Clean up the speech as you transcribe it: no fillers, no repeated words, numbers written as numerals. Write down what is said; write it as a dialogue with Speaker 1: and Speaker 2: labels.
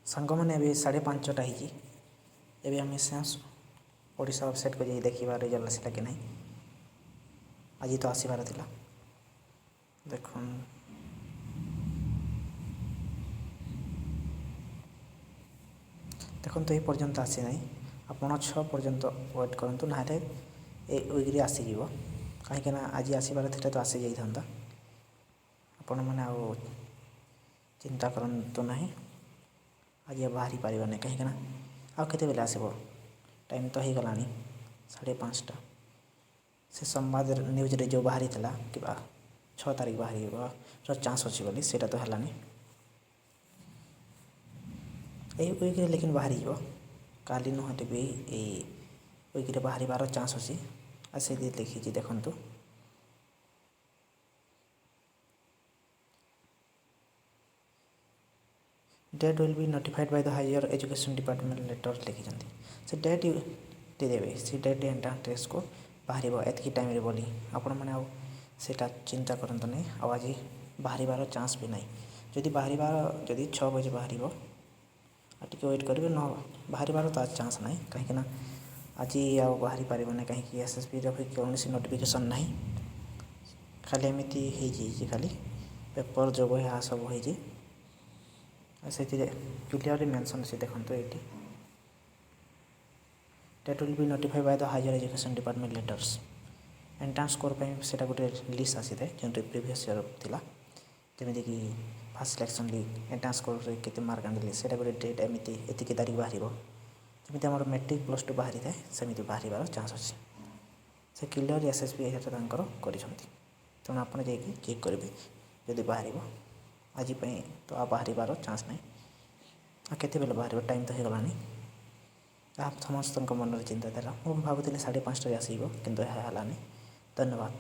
Speaker 1: ସାଙ୍ଗମାନେ ଏବେ 5:30ଟା ହେଇଛି। ଏବେ ଆମେ ଓଡ଼ିଶା ୱେବସାଇଟ୍କୁ ଯାଇ ଦେଖିବା ରେଜଲ୍ଟ ଆସିଲା କି ନାହିଁ। ଆଜି ତ ଆସିବାର ଥିଲା। ଦେଖନ୍ତୁ ଏ ପର୍ଯ୍ୟନ୍ତ ଆସିନାହିଁ। ଆପଣ 6 ପର୍ଯ୍ୟନ୍ତ ୱେଟ୍ କରନ୍ତୁ, ନହେଲେ ଏ ୱିକ୍ରେ ଆସିଯିବ। କାହିଁକିନା ଆଜି ଆସିବାର ଥିଲା ତ ଆସିଯାଇଥାନ୍ତା। ଆପଣମାନେ ଆଉ ଚିନ୍ତା କରନ୍ତୁ ନାହିଁ। ଆଜି ଆଉ ବାହାରି ପାରିବନି, କାହିଁକିନା ଆଉ କେତେବେଳେ ଆସିବ? ଟାଇମ୍ ତ ହେଇଗଲାଣି 5:30। ସେ ସମ୍ବାଦ ନ୍ୟୁଜ୍ରେ ଯେଉଁ ବାହାରିଥିଲା କିମ୍ବା 6 ତାରିଖ ବାହାରିବାର ଚାନ୍ସ ଅଛି ବୋଲି, ସେଇଟା ତ ହେଲାନି। ଏଇ ୱିକ୍ରେ ଲେକିନ୍ ବାହାରିଯିବ। କାଲି ନହେଲେ ବି ଏଇ ୱିକ୍ରେ ବାହାରିବାର ଚାନ୍ସ ଅଛି। ଆଉ ସେଇଠି ଲେଖିଛି ଦେଖନ୍ତୁ। Date will be notified by the higher education department letter ଲେଖିଛନ୍ତି। ସେ ଡେଟ୍ ଦେଇଦେବେ, ସେ ଡେଟ୍ ଏଣ୍ଟ୍ରାନ୍ସ ଟେଷ୍ଟକୁ ବାହାରିବ ଏତିକି ଟାଇମ୍ରେ ବୋଲି। ଆପଣମାନେ ଆଉ ସେଇଟା ଚିନ୍ତା କରନ୍ତୁ ନାହିଁ। ଆଉ ଆଜି ବାହାରିବାର ଚାନ୍ସ ବି ନାହିଁ। ଯଦି 6 ବଜେ ବାହାରିବ, ଆଉ ଟିକେ ୱେଟ୍ କରିବେ। ବାହାରିବାର ତ ଚାନ୍ସ ନାହିଁ, କାହିଁକିନା ଆଜି ଆଉ ବାହାରି ପାରିବନି। କାହିଁକି SSBର ବି କୌଣସି ନୋଟିଫିକେସନ୍ ନାହିଁ। ଖାଲି ଏମିତି ହେଇଯାଇଛି, ଖାଲି ପେପର୍ ଯୋଗ ଏହା ସବୁ ହେଇଛି। ଆଉ ସେଥିରେ କ୍ଲିୟରଲି ମେନ୍ସନ୍ ଅଛି, ଦେଖନ୍ତୁ ଏଇଠି। Date will be notified by the higher education department letters. Entrance score ପାଇଁ ସେଇଟା ଗୋଟେ ଲିଷ୍ଟ ଆସିଥାଏ, ଯେଉଁଠି ପ୍ରିଭିୟସ୍ ଇୟର୍ ଥିଲା। ଯେମିତିକି ଫାର୍ଷ୍ଟ ସିଲେକ୍ସନ୍ ଏଣ୍ଟ୍ରାନ୍ସ ସ୍କୋର୍ରେ କେତେ ମାର୍କ ଆଣିଲେ, ସେଇଟା ଗୋଟେ ଡେଟ୍ ଏତିକି ତାରିଖ ବାହାରିବ। ଯେମିତି ଆମର ମେଟ୍ରିକ୍ +2 ବାହାରିଥାଏ, ସେମିତି ବାହାରିବାର ଚାନ୍ସ ଅଛି। ସେ କ୍ଲିୟରଲି SSB ଏଇଟା ତାଙ୍କର କରିଛନ୍ତି। ତେଣୁ ଆପଣ ଯାଇକି ଚେକ୍ କରିବେ ଯଦି ବାହାରିବ। ଆଜି ପାଇଁ ତ ଆଉ ବାହାରିବାର ଚାନ୍ସ ନାହିଁ। ଆଉ କେତେବେଳେ ବାହାରିବ? ଟାଇମ୍ ତ ହେଇଗଲାଣି। ଏହା ସମସ୍ତଙ୍କ ମନରେ ଚିନ୍ତାଧାରା। ମୁଁ ଭାବୁଥିଲି 5:30ରେ ଆସିବ, କିନ୍ତୁ ଏହା ହେଲାନି। ଧନ୍ୟବାଦ।